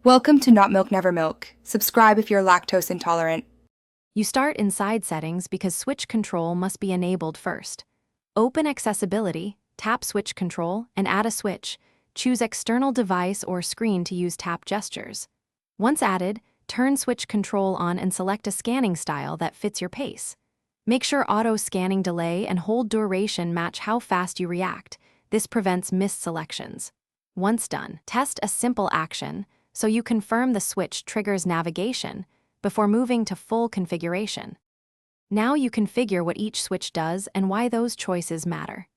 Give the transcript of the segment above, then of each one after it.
Welcome to Not Milk Never Milk. Subscribe if you're lactose intolerant. You start in side settings because switch control must be enabled first. Open accessibility, tap switch control, and add a switch. Choose external device or screen to use tap gestures. Once added, turn switch control on and select a scanning style that fits your pace. Make sure auto scanning delay and hold duration match how fast you react. This prevents missed selections. Once done, test a simple action so you confirm the switch triggers navigation before moving to full configuration. Now you configure what each switch does and why those choices matter.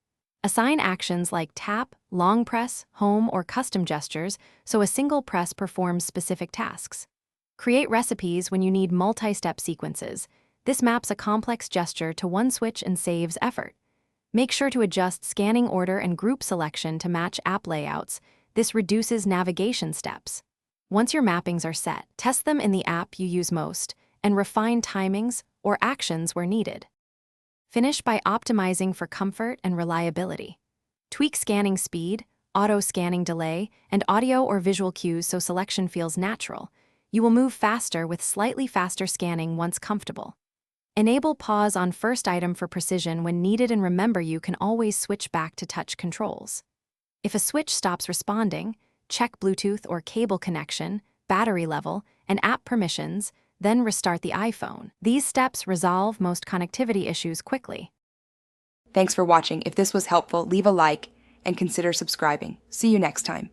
Assign actions like tap, long press, home, or custom gestures so a single press performs specific tasks. Create recipes when you need multi-step sequences. This maps a complex gesture to one switch and saves effort. Make sure to adjust scanning order and group selection to match app layouts. This reduces navigation steps. Once your mappings are set, test them in the app you use most and refine timings or actions where needed. Finish by optimizing for comfort and reliability. Tweak scanning speed, auto scanning delay, and audio or visual cues so selection feels natural. You will move faster with slightly faster scanning once comfortable. Enable pause on first item for precision when needed, and remember you can always switch back to touch controls. If a switch stops responding, check Bluetooth or cable connection, battery level, and app permissions, then restart the iPhone. These steps resolve most connectivity issues quickly. Thanks for watching. If this was helpful, leave a like and consider subscribing. See you next time.